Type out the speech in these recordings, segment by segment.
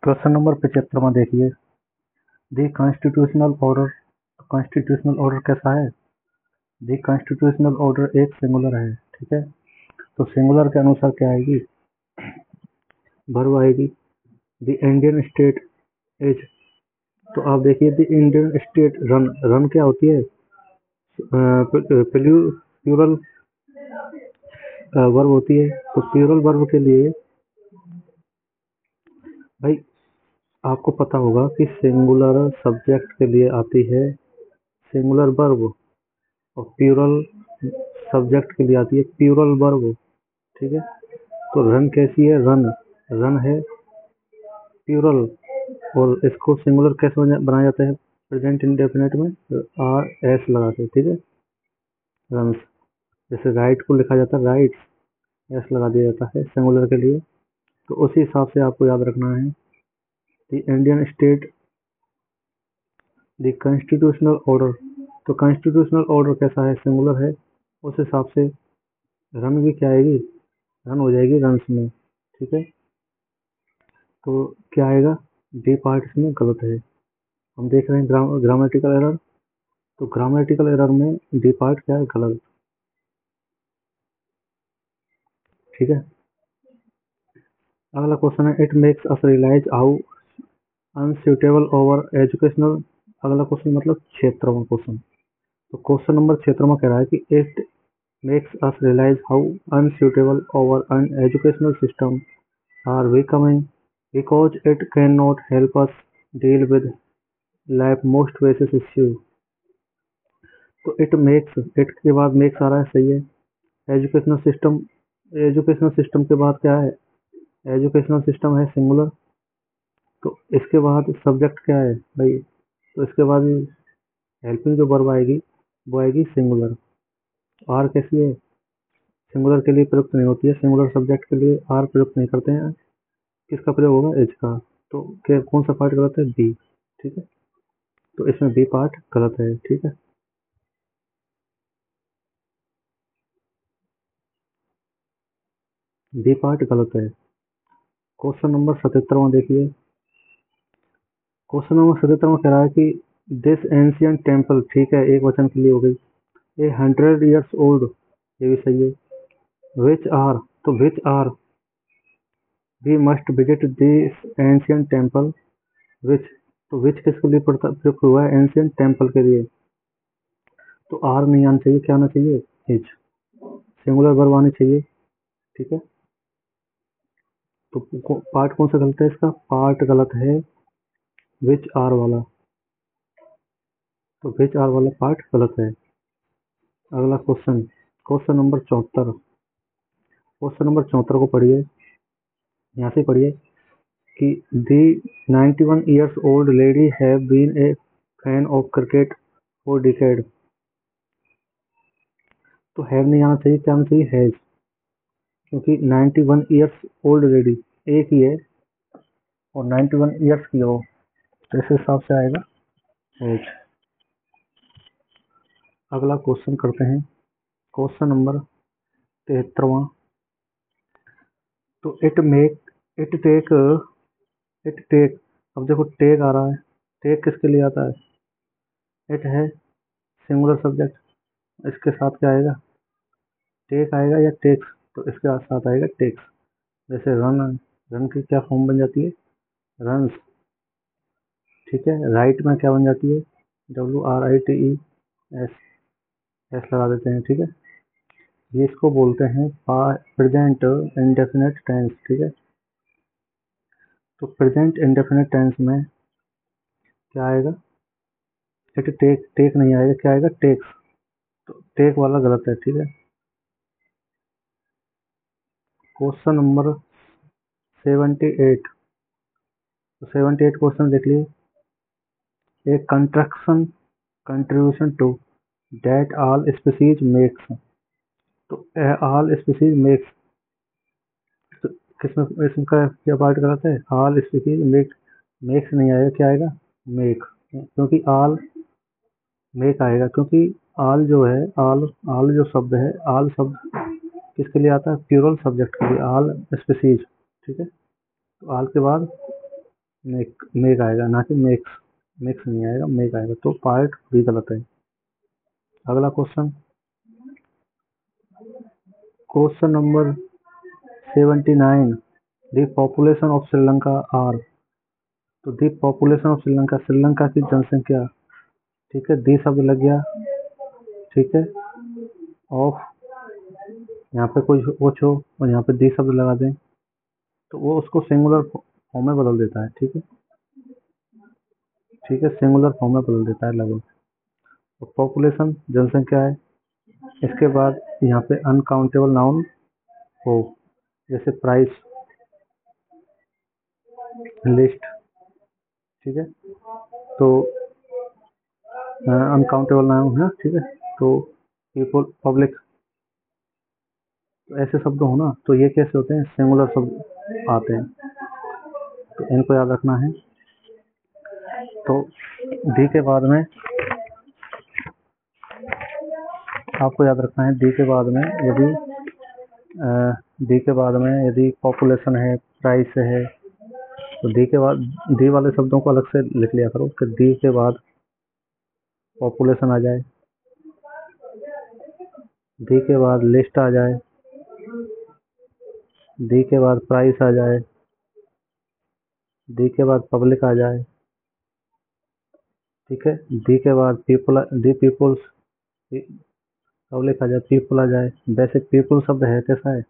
Question number 75 में देखिए, दी constitutional order. Constitutional order कैसा है? दी कॉन्स्टिट्यूशनल ऑर्डर एक सिंगुलर है, ठीक है। तो सिंगुलर के अनुसार क्या आएगी? वर्ब आएगी। दी इंडियन स्टेट इज। तो आप देखिए, दी इंडियन स्टेट रन। रन क्या होती है? प्लूरल वर्ब होती है। तो प्लूरल वर्ब के लिए भाई आपको पता होगा कि सिंगुलर सब्जेक्ट के लिए आती है सिंगुलर वर्ब, और प्लूरल सब्जेक्ट के लिए आती है प्लूरल वर्ब, ठीक है। तो रन कैसी है? रन रन है प्लूरल, और इसको सिंगुलर कैसे बनाया जाता है? प्रेजेंट इंडेफिनिट में आर एस लगा के, ठीक है। रन। जैसे राइट को लिखा जाता है राइट्स, एस लगा दिया जाता है सिंगुलर के लिए। तो उसी हिसाब से आपको याद रखना है। The Indian state, the constitutional order. तो कॉन्स्टिट्यूशनल ऑर्डर कैसा है? सिंगुलर है। उस हिसाब से रन भी क्या आएगी? रन हो जाएगी रन्स में, ठीक है। तो क्या आएगा? डी पार्ट इसमें गलत है। हम देख रहे हैं ग्रामेटिकल एरर। तो ग्रामेटिकल एरर में डी पार्ट क्या है? गलत, ठीक है। अगला क्वेश्चन है, it makes us realize how unsuitable over educational. अगला क्वेश्चन मतलब 76वां क्वेश्चन। तो क्वेश्चन नंबर 76 कह रहा है कि it makes us realize how unsuitable our educational system are becoming because it cannot help us deal with life most basic issue। तो it makes, it के बाद मेक्स आ रहा है, सही है। एजुकेशनल सिस्टम, एजुकेशनल सिस्टम के बाद क्या है? एजुकेशनल सिस्टम है सिंगुलर। तो इसके बाद सब्जेक्ट क्या है भाई? तो इसके बाद हेल्पिंग जो वर्ब आएगी वो आएगी सिंगुलर। आर कैसी है? सिंगुलर के लिए प्रयुक्त नहीं होती है। सिंगुलर सब्जेक्ट के लिए आर प्रयुक्त नहीं करते हैं। किसका प्रयोग होगा? एज का। तो क्या कौन सा पार्ट गलत है? बी, ठीक है। तो इसमें बी पार्ट गलत है, ठीक है। बी पार्ट गलत है। क्वेश्चन नंबर 77 देखिए। क्वेश्चन नंबर 77 कह रहा है कि दिस एंशियंट टेम्पल, ठीक है, एक वचन के लिए हो गई। ए 100 years ओल्ड, ये भी सही है। विच आर, तो which are we must visit this ancient temple. Which, तो विच किसके लिए प्रयुक्त हुआ है? एंशियंट टेम्पल के लिए। तो आर नहीं आना चाहिए, क्या आना चाहिए? इज। सिंगुलर वर्ब आनी चाहिए, ठीक है। तो पार्ट कौन सा गलत है? इसका पार्ट गलत है विच आर वाला। तो विच आर वाला पार्ट गलत है। अगला question, question number 74। Question number 74 को पढ़िए, यहाँ से पढ़िए कि दी 91 years old lady have been a fan of cricket for decade। तो हैव नहीं आना चाहिए, क्या आना चाहिए? हैज, क्योंकि 91 years ओल्ड लेडी एक ही है और 91 years की हो, तो इस हिसाब से आएगा हैज। अगला क्वेश्चन करते हैं, क्वेश्चन नंबर 73वां। तो it make, it take, it take. अब देखो टेक आ रहा है, टेक किसके लिए आता है? इट है सिंगुलर सब्जेक्ट, इसके साथ क्या आएगा? टेक आएगा या टेक्स? तो इसके साथ आएगा टेक्स। जैसे रन, रन की क्या फॉर्म बन जाती है? रन्स, ठीक है। राइट में क्या बन जाती है? WRITE, एस लगा देते हैं, ठीक है। ये इसको बोलते हैं प्रेजेंट इंडेफिनिट टेंस, ठीक है। तो प्रेजेंट इंडेफिनिट टेंस में क्या आएगा? इट टेक, टेक नहीं आएगा, क्या आएगा? टेक्स। तो टेक वाला गलत है, ठीक है। Question number 78। तो 78 क्वेश्चन देख लीजिए। एक construction contribution to that all species makes. तो ऑल स्पीसीज मेक्स, तो किसमें, इसमें का क्या पार्ट गलत है? ऑल स्पीसीज मेक, मेक्स नहीं आएगा, क्या आएगा? मेक, क्योंकि ऑल मेक आएगा, क्योंकि ऑल जो है, ऑल, ऑल जो शब्द है, ऑल शब्द किसके लिए आता है? प्लूरल सब्जेक्ट के लिए, ऑल स्पीसीज, ठीक है। तो ऑल के बाद मेक आएगा, ना कि मेक्स। मेक्स नहीं आएगा, मेक आएगा, तो पार्ट बी गलत है। अगला question, question number 79, the population of Sri Lanka are. तो the population of Sri Lanka, Sri Lanka की जनसंख्या, ठीक है, दी शब्द लग गया, ठीक है, ऑफ, यहाँ पे कोई कुछ हो और यहाँ पे दी शब्द लगा दें तो वो उसको सिंगुलर फॉर्म में बदल देता है, ठीक है, ठीक है, सिंगुलर फॉर्म में बदल देता है लगभग। तो पॉपुलेशन जनसंख्या है, इसके बाद यहाँ पे अनकाउंटेबल नाउन हो, जैसे प्राइस, लिस्ट, ठीक है, तो अनकाउंटेबल नाउन है, ठीक है, तो पीपल, पब्लिक, ऐसे शब्द हो ना, तो ये कैसे होते हैं, सिंगुलर शब्द आते हैं, तो इनको याद रखना है। तो डी के बाद में आपको याद रखना है, डी के बाद में यदि डी के बाद में यदि पॉपुलेशन है, प्राइस है, तो डी के बाद, डी वाले शब्दों को अलग से लिख लिया करो कि डी के बाद पॉपुलेशन आ जाए, डी के बाद लिस्ट आ जाए, डी के बाद प्राइस आ जाए, डी के बाद पब्लिक आ जाए, ठीक है, डी के बाद पीपल, डी पीपल्स, पब्लिक आ जाए, पीपल आ जाए। वैसे पीपल शब्द है कैसा है,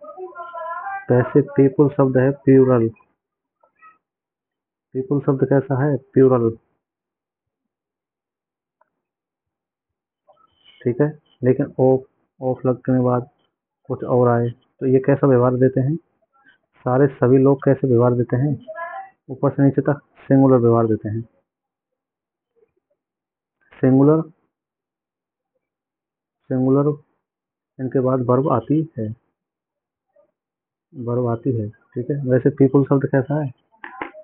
वैसे पीपल शब्द है प्यूरल, पीपल शब्द कैसा है, प्यूरल, ठीक है, लेकिन ऑफ, ऑफ लगने के बाद कुछ और आए तो ये कैसा व्यवहार देते हैं, सारे सभी लोग कैसे व्यवहार देते हैं, ऊपर से नीचे तक सिंगुलर व्यवहार देते हैं, सिंगुलर, सिंगुलर, इनके बाद वर्ब आती है, वर्ब आती है, ठीक है। वैसे पीपल शब्द कैसा है,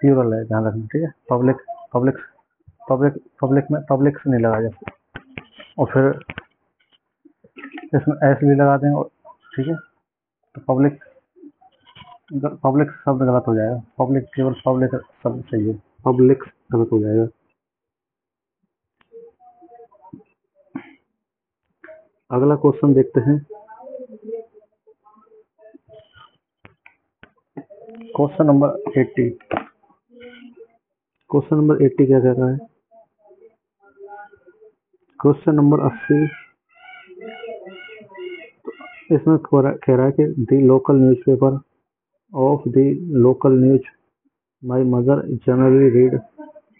प्यूरल है, ध्यान रखना, ठीक है। पब्लिक, पब्लिक, पब्लिक, पब्लिक में पब्लिक से नहीं लगा जाए, और फिर इसमें एस भी लगा दें, और ठीक है, तो पब्लिक, पब्लिक शब्द गलत हो जाएगा, पब्लिक केवल पब्लिक शब्द चाहिए, पब्लिक गलत हो जाएगा। अगला क्वेश्चन देखते हैं, क्वेश्चन नंबर 80। क्वेश्चन नंबर 80 क्या कह रहा है, क्वेश्चन नंबर 80 इसमें कह रहा है कि the local newspaper of the local news my mother generally read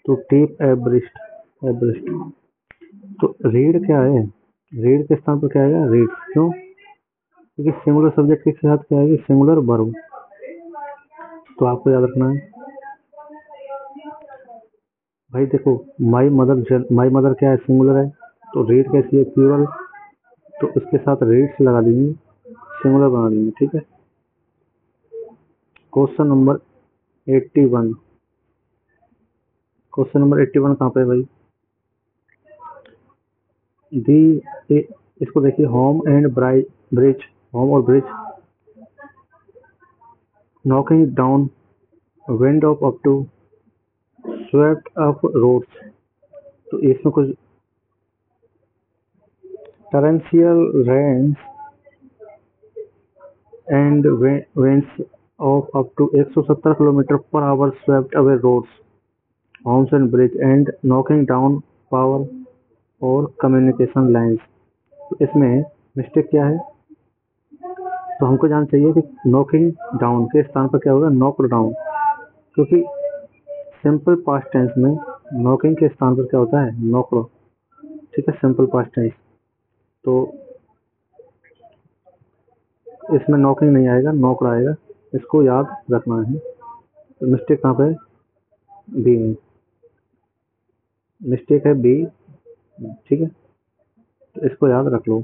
to keep abreast, abreast, तो रीड क्या है, रीड के स्थान पर क्या आएगा, रीड, क्यों, क्योंकि सिंगुलर सब्जेक्ट के साथ क्या आएगी, सिंगुलर वर्ब, तो आपको याद रखना है भाई। देखो, माई मदर क्या है, सिंगुलर है, तो रीड कैसी है, प्लूरल, तो इसके साथ रीड्स लगा देंगे, सिंगुलर बना देंगे, ठीक है। क्वेश्चन नंबर 81, क्वेश्चन नंबर 81 कहाँ पे है भाई, दी, इसको देखिए, होम एंड ब्रिज, होम और bridge, knocking down, wind of up to, swept up roads, तो इसमें कुछ torrential rains and winds of up to 170 kilometre per hour swept away roads, homes and bridge and knocking down power और communication lines। तो इसमें mistake क्या है, तो हमको जानना चाहिए कि नॉकिंग डाउन के स्थान पर क्या होगा, नॉक डाउन, क्योंकि सिंपल पास्ट टेंस में नॉकिंग के स्थान पर क्या होता है, नॉक, ठीक है, सिंपल पास्ट टेंस, तो इसमें नॉकिंग नहीं आएगा, नॉक आएगा, इसको याद रखना है। तो मिस्टेक कहाँ पे, बी में मिस्टेक है, बी, ठीक है, तो इसको याद रख लो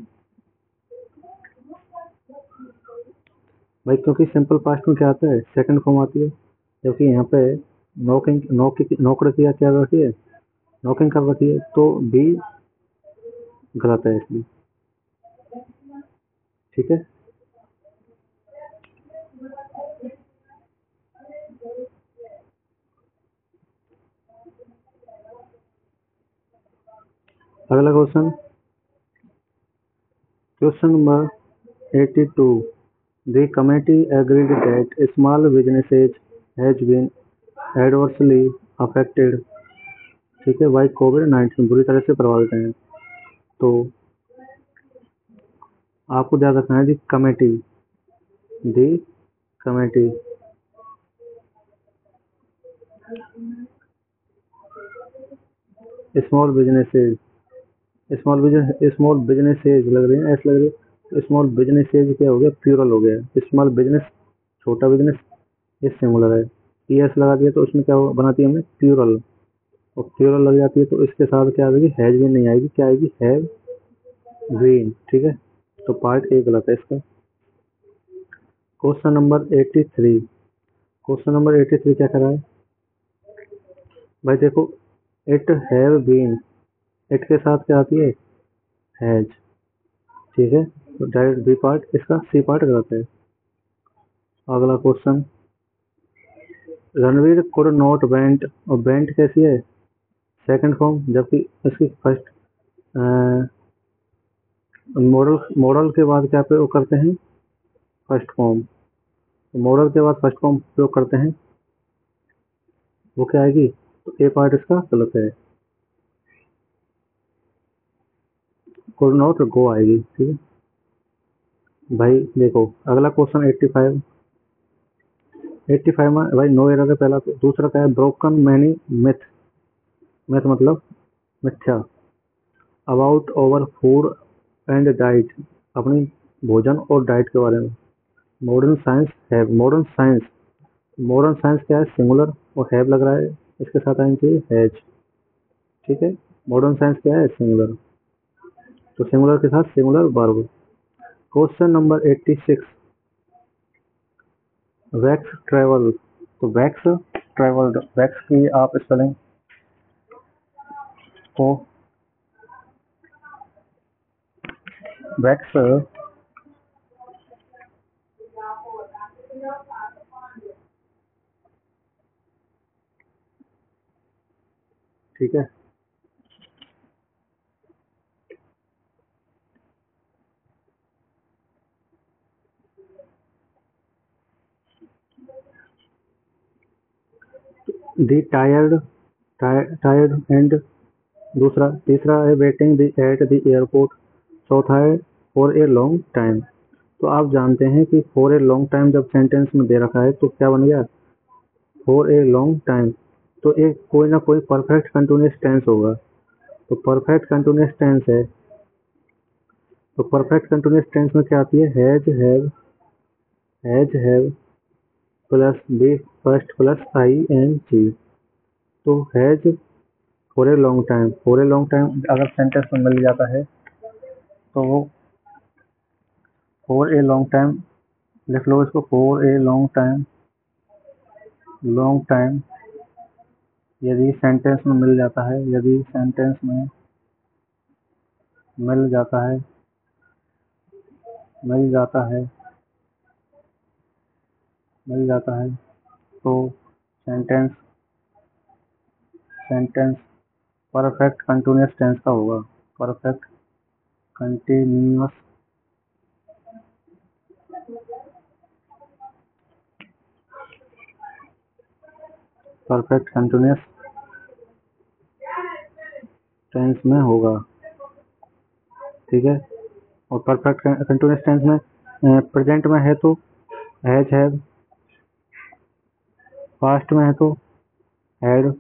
भाई, क्योंकि सिंपल पास्ट में क्या आता है, सेकंड फॉर्म आती है, जबकि यहाँ पे नॉकिंग, नॉकड किया क्या रखी है, नॉकिंग कर रखी है, तो बी गलत है इसलिए, ठीक है। अगला question, question number 82, the committee agreed that small businesses has been adversely affected, ठीक है, बाई कोविड-19, बुरी तरह से प्रभावित हैं। तो आपको ध्यान रखना है दी कमेटी स्मॉल बिजनेसेस लग रही है, ऐसे लग रही है। स्मॉल बिजनेसेस क्या हो गया, प्लूरल हो गया। स्मॉल बिजनेस छोटा बिजनेस, ये सिंगुलर है। एस लगा दिया तो उसमें क्या बनाती है हमने, प्लूरल, और प्लूरल लग जाती है तो इसके साथ क्या आएगी, हैज बीन नहीं आएगी, क्या आएगी, हैव बीन, ठीक है। तो पार्ट ए गलत है इसका। क्वेश्चन नंबर 83, क्या कर रहा है भाई, देखो, इट हैव बीन, इट के साथ क्या आती है, हैज, ठीक है। तो डायरेक्ट बी पार्ट, इसका सी पार्ट गलत है। अगला question, Ranveer could not went, और वेंट कैसी है, सेकंड फॉर्म, जबकि इसकी फर्स्ट मॉडल के बाद क्या प्रयोग करते हैं, फर्स्ट फॉर्म। मॉडल के बाद फर्स्ट फॉर्म प्रयोग करते हैं, वो क्या आएगी, तो ए पार्ट इसका गलत है, कुड नॉट गो आएगी, ठीक है भाई। देखो अगला क्वेश्चन 85, में भाई नो एरर है पहला। तो दूसरा क्या है, ब्रोकन मैनी मिथ, मतलब मिथ्या, about over food and diet, अपनी भोजन और डाइट के बारे में। Modern science have, modern science क्या है, सिंगुलर, और हैव लग रहा है, इसके साथ आनी चाहिए हैज, ठीक है। मॉडर्न साइंस क्या है, सिंगुलर, तो सिंगुलर के साथ singular verb. Question number 86, wax travel, तो वैक्स ट्रेवल्ड, वैक्स की आप स्पेलिंग को, वैक्स, ठीक है। दी टायर्ड, एंड, तीसरा है वेटिंग एट द एयरपोर्ट, चौथा है फॉर ए लॉन्ग टाइम। तो आप जानते हैं कि फॉर ए लॉन्ग टाइम जब सेंटेंस में दे रखा है तो क्या बन गया, फॉर ए लॉन्ग टाइम, तो एक कोई ना कोई परफेक्ट कंटिन्यूअस टेंस होगा। तो परफेक्ट कंटिन्यूअस टेंस है, तो परफेक्ट कंटिन्यूअस टेंस में क्या आती है, has have plus V first plus I N G. तो has for a long time, अगर सेंटेंस में मिल जाता है तो वो फॉर ए लॉन्ग टाइम लिख लो इसको, फॉर ए लॉन्ग टाइम यदि सेंटेंस में मिल जाता है, मिल जाता है मिल जाता है मिल जाता है तो सेंटेंस परफेक्ट कंटिन्यूअस टेंस का होगा, perfect continuous perfect continuous tense में होगा, ठीक है। और परफेक्ट कंटिन्यूअस टेंस में प्रेजेंट में है तो हैज हैव, पास्ट में है तो हैड,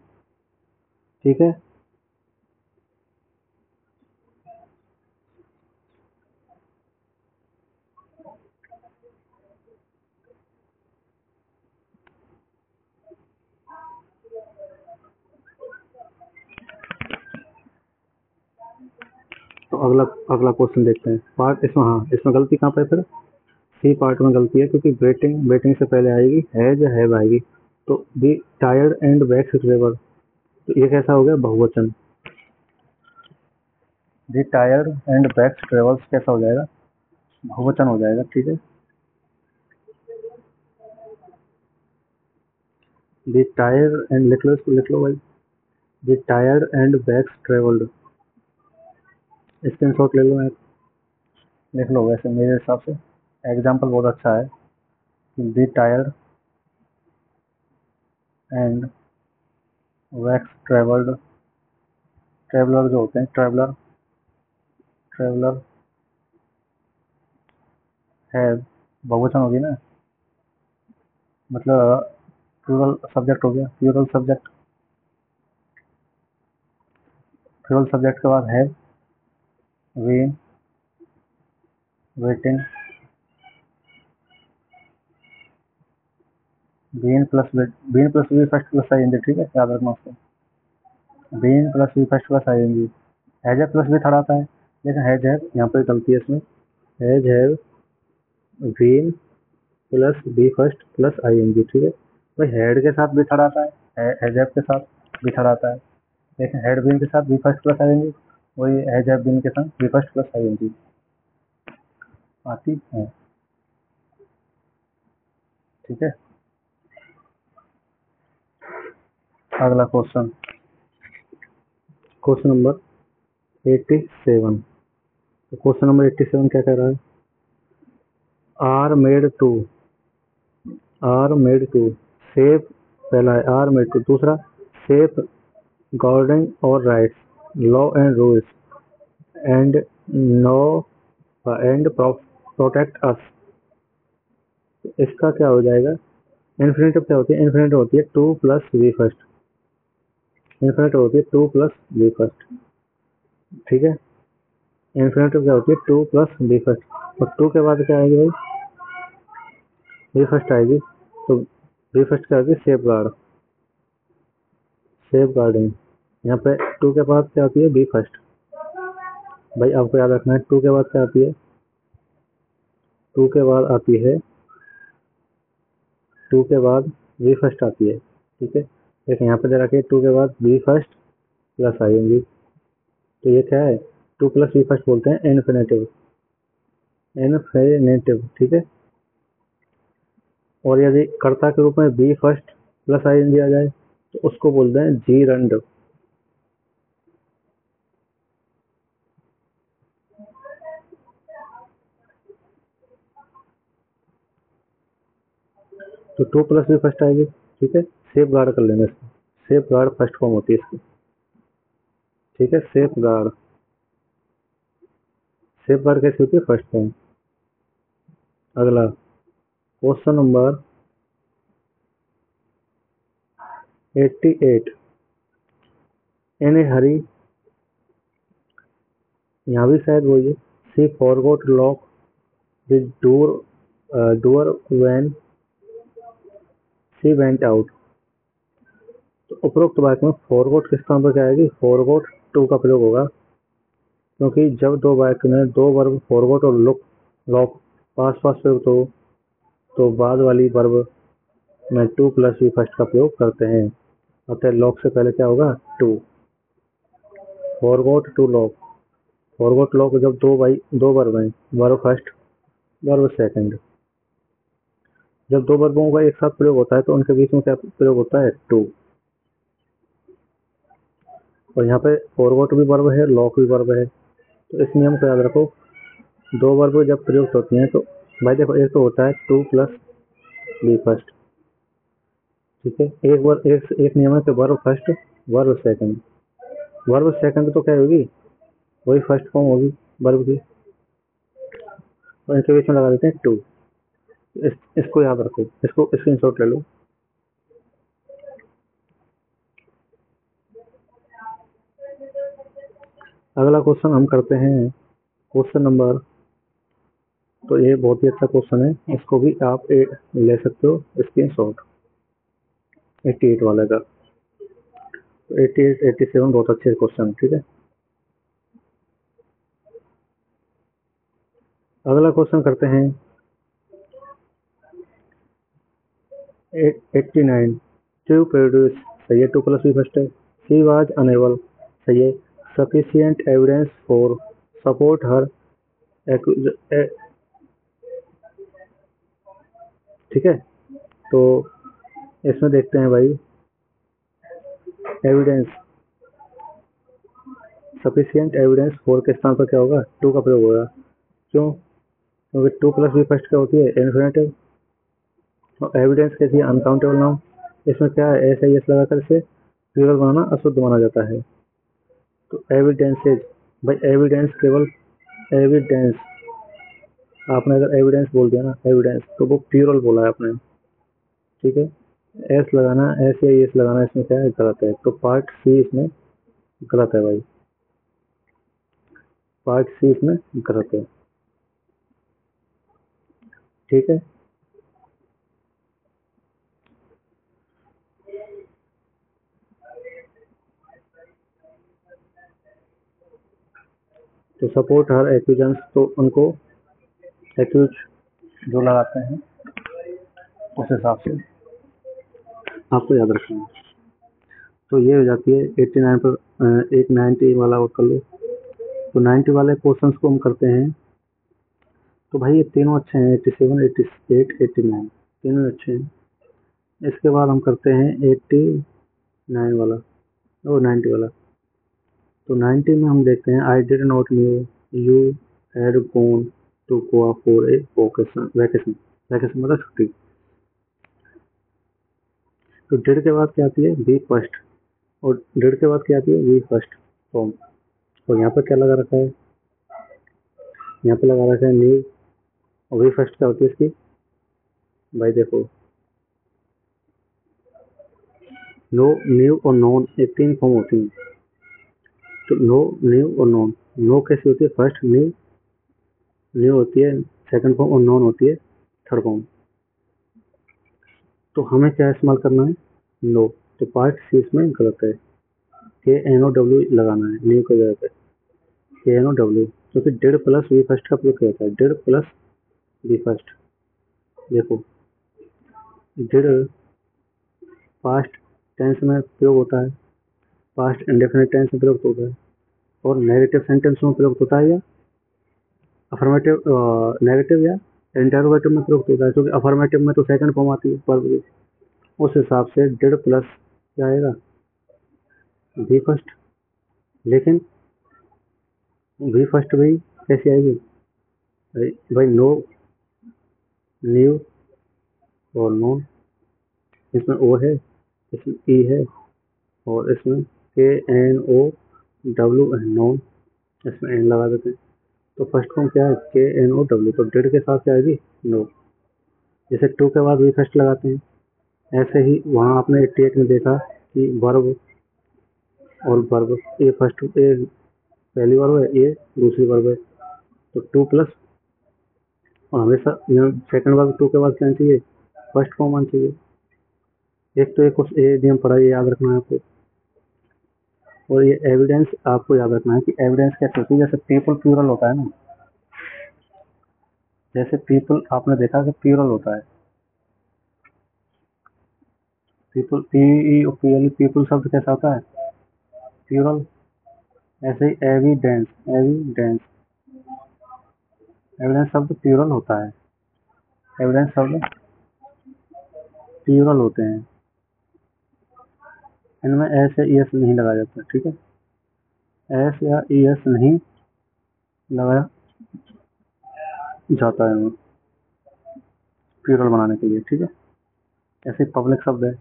ठीक है। तो अगला क्वेश्चन देखते हैं। पार्ट इसमें, हाँ इसमें गलती कहाँ पे, फिर सी पार्ट में गलती है, क्योंकि वेटिंग से पहले आएगी हैज हैव आएगी। तो दी टायर्ड एंड वैक्स ट्रेवल, तो ये कैसा हो गया, बहुवचन। दी टायर्ड एंड वैक्स ट्रेवल्स कैसा हो जाएगा, बहुवचन हो जाएगा, ठीक है। दी टायर्ड एंड, लिख लो इसको, लिख लो भाई, the tired and wax travelled, screenshot ले लो, एक लिख लो। वैसे मेरे हिसाब से एग्जाम्पल बहुत अच्छा है। Be tired and wax traveller जो होते हैं, ट्रेवलर है, बहुवचन होगी ना, मतलब प्लूरल सब्जेक्ट हो गया। प्लूरल सब्जेक्ट के बाद have, been, waiting, been plus V first plus ING. ठीक है, याद रखना उसको। Been plus V first plus ING. Has have plus V third आता है, लेकिन हैज हैव यहाँ पे गलती है इसमें। Has have been plus V first plus ING. ठीक है भाई, हेड के साथ भी थर्ड आता है, हैज हैव के साथ भी थर्ड आता है, लेकिन हेड बीन के साथ बी फर्स्ट प्लस आईएनजी, वही हैज हैव बीन के साथ बी फर्स्ट प्लस आईएनजी आती है। ठीक है, अगला क्वेश्चन नंबर 87। तो क्वेश्चन नंबर 87 क्या कह रहा है? आर मेड टू सेफ, पहला है आर मेड टू, दूसरा safeguarding our rights, law and rules and no and protect us. इसका क्या हो जाएगा? इन्फिनेटिव क्या होती है? इन्फिनेटिव होती है to plus V first. Infinitive होती है टू प्लस वी फर्स्ट। ठीक है, इन्फिनेटिव क्या होती है? To plus V first. और टू के बाद क्या आएगी भाई? वी फर्स्ट आएगी। तो वी फर्स्ट क्या होगी? Safeguarding. यहाँ पे टू के बाद क्या होती है? V first. भाई आपको याद रखना है, टू के बाद क्या आती है? टू के बाद आती है, टू के बाद वी फर्स्ट आती है। ठीक है, लेकिन यहाँ पे दे रखी है टू के बाद बी फर्स्ट प्लस आईएनजी। तो ये क्या है? टू प्लस वी फर्स्ट बोलते हैं इन्फिनेटिव। ठीक है, और यदि कर्ता के रूप में बी फर्स्ट प्लस आईएनजी आ जाए तो उसको बोलते हैं जी रंड। तो टू प्लस भी फर्स्ट आएगी। ठीक है, सेफ गार्ड कर लेंगे इसको। सेफ गार्ड फर्स्ट फॉर्म होती है इसकी। ठीक है, सेफ गार्ड कैसी होती है? First form. अगला question number 88। In a hurry, यहाँ भी शायद वही है। She forgot lock the door when she went out. तो उपरोक्त वाक्य में फॉरगॉट किस स्थान पर क्या आएगी? फॉरगॉट टू का प्रयोग होगा, क्योंकि जब दो वाक्य में दो वर्ब फॉरगॉट और लॉक पास पास प्रयुक्त हो तो बाद वाली वर्ब में टू प्लस वी फर्स्ट का प्रयोग करते हैं। अतः लॉक से पहले क्या होगा? To. Forgot to lock, forgot lock जब दो वर्ब हैं, वर्ब फर्स्ट वर्ब सेकंड, जब दो वर्बों का एक साथ प्रयोग होता है तो उनके बीच में क्या प्रयोग होता है? टू। और यहाँ पे फॉरगॉट भी वर्ब है, लॉक भी वर्ब है, तो इस नियम को याद रखो। दो वर्ब जब प्रयुक्त होती हैं तो भाई देखो, एक तो होता है टू प्लस बी फर्स्ट। ठीक है, एक नियम है कि verb first verb second. Verb second तो क्या होगी? वही फर्स्ट फॉर्म होगी वर्ब की, और इनके बीच में लगा देते हैं टू। इसको याद रखो, इसको स्क्रीनशॉट ले लो। अगला क्वेश्चन हम करते हैं, क्वेश्चन नंबर, तो ये बहुत ही अच्छा क्वेश्चन है, इसको भी आप ले सकते हो स्क्रीनशॉट। 88 वाले का, 88 87 बहुत अच्छे क्वेश्चन। ठीक है, अगला क्वेश्चन करते हैं 89। टू प्रोड्यूस, सही है, टू प्लस भी फर्स्ट है। शी वाज अनेबल, सही है। सफिशिएंट एविडेंस फॉर सपोर्ट हर। ठीक है, तो इसमें देखते हैं भाई, एविडेंस, सफिशियंट एविडेंस फोर के स्थान पर क्या होगा, टू का प्रयोग होगा। क्यों? क्योंकि टू प्लस बी फर्स्ट क्या होती है, इन्फिनेटिव, और एविडेंस कैसी है, अनकाउंटेबल नाउन। इसमें क्या है, एस आई एस लगाकर इसे प्लूरल बनाना अशुद्ध माना जाता है। तो एविडेंसेज, भाई एविडेंस केवल एविडेंस, आपने अगर एविडेंस बोल दिया ना, एविडेंस, तो वो प्लूरल बोला है आपने, ठीक है। एस लगाना, एस या एस लगाना इसमें क्या है, गलत है। तो पार्ट सी इसमें गलत है भाई, पार्ट सी इसमें गलत है, ठीक है। तो सपोर्ट हर एक्यूजेंस, तो उनको एक्यूज जो लगाते हैं उस हिसाब से आपको याद रखना है। तो ये हो जाती है 89 पर। एक 90 वाला और कर लो। तो 90 वाले क्वेश्चंस को हम करते हैं। तो भाई ये तीनों अच्छे हैं, 87, 88, 89 तीनों अच्छे हैं। इसके बाद हम करते हैं 89 वाला और 90 वाला। तो 90 में हम देखते हैं, I did not knew you had gone to Goa for a vacation. Vacation, vacation मतलब छुट्टी। तो डिड के बाद क्या आती है, बी फर्स्ट, और डिड के बाद क्या आती है, वी फर्स्ट फॉर्म। और यहाँ पर क्या लगा रखा है, यहाँ पे लगा रखा है न्यू, और वी फर्स्ट क्या होती है इसकी, भाई देखो, नो, न्यू और नॉन, ये तीन फॉर्म होती हैं। तो नो, न्यू और नॉन। नो कैसी होती है, फर्स्ट, न्यू, न्यू होती है सेकंड फॉर्म, और नॉन होती है थर्ड फॉर्म। तो हमें क्या इस्तेमाल करना है, नो। तो पार्ट सी इसमें गलत है, के एन ओ डब्ल्यू लगाना है न्यू की जगह पे, के एन ओ डब्ल्यू, क्योंकि डिड प्लस वी फर्स्ट का प्रयोग किया जाता है, डिड प्लस वी फर्स्ट। देखो, डिड पास्ट टेंस में प्रयोग होता है, पास्ट इंडेफिनिट टेंस में प्रयोग होता है, और नेगेटिव सेंटेंस में प्रयोग होता है, या अफर्मेटिव, नेगेटिव या इंटरोगेटिव में प्रयोग होता है। क्योंकि अफर्मेटिव में तो सेकंड फॉर्म आती है वर्ब की, उस हिसाब से डिड प्लस क्या आएगा, वी फर्स्ट। लेकिन वी फर्स्ट भी कैसी आएगी, भाई नो, न्यू और नॉन। इसमें ओ है, इसमें ई है, और इसमें के एन ओ डब्ल्यू है, नॉन, इसमें एन लगा देते हैं। तो फर्स्ट फॉर्म क्या है, के एन ओ डब्ल्यू, तो डिड के साथ क्या आएगी, नो। जैसे टू के बाद वी फर्स्ट लगाते हैं, ऐसे ही वहाँ आपने 88 में देखा कि वर्ब और वर्ब, ए फर्स्ट, ए पहली वर्ब है, ए दूसरी वर्ब है, तो टू प्लस, और हमेशा सेकंड वर्ब टू के बाद क्या आना चाहिए, फर्स्ट फॉर्म आना चाहिए। एक तो एक ये नियम पढ़ा, ये याद रखना है आपको। और ये एविडेंस आपको याद रखना है कि एविडेंस कैसे होती है। जैसे पीपल प्लूरल होता है ना, जैसे पीपल आपने देखा कि प्लूरल होता है, people, P E P L, people शब्द कैसा होता है, प्लूरल। ऐसे ही एविडेंस, एविडेंस, एविडेंस शब्द प्लूरल होता है, एविडेंस शब्द प्लूरल होते हैं, इनमें एस या ई एस नहीं लगाया जाता, ठीक है। एस या ई एस नहीं लगाया जाता है प्लूरल बनाने के लिए, ठीक है। ऐसे पब्लिक शब्द है,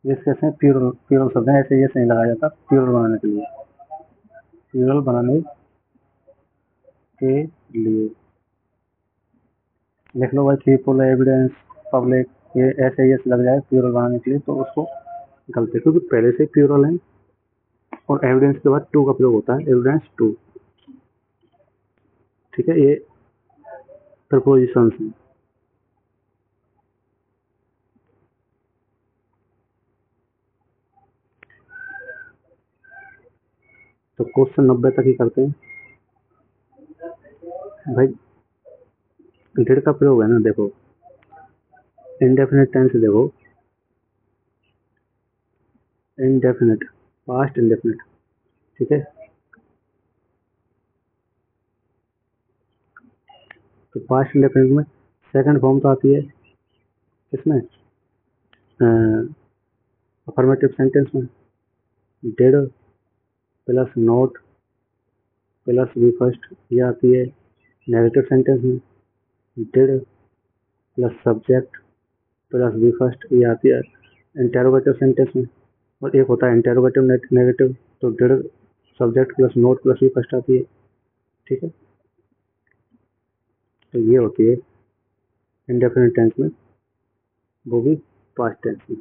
ये कैसे हैं, प्लूरल, प्लूरल शब्द है, ऐसे ये नहीं लगाया जाता प्लूरल बनाने के लिए, प्लूरल बनाने के लिए। लिख लो भाई, पीपल, एविडेंस, पब्लिक, ये ऐसे ये लग जाए प्लूरल बनाने के लिए, तो उसको गलत है, क्योंकि पहले से प्लूरल है, और एविडेंस के बाद टू का प्रयोग होता है, एविडेंस टू, ठीक है। ये प्रपोजिशंस हैं। तो क्वेश्चन 90 तक ही करते हैं भाई। डिड का प्रयोग है ना, देखो इंडेफिनिट टेंस, देखो इंडेफिनिट, पास्ट इंडेफिनिट, ठीक है। तो पास्ट इंडेफिनिट में सेकंड फॉर्म तो आती है इसमें, अफर्मेटिव सेंटेंस में, did plus not plus V first, ये आती है नेगेटिव सेंटेंस में। Did plus subject plus V first, ये आती है इंटेरोगेटिव सेंटेंस में। और एक होता है इंटेरोगेटिव नेगेटिव, तो did subject plus not plus V first आती है। ठीक है, तो ये होती है इंडेफिनिट टेंस में, वो भी पास्ट टेंस में।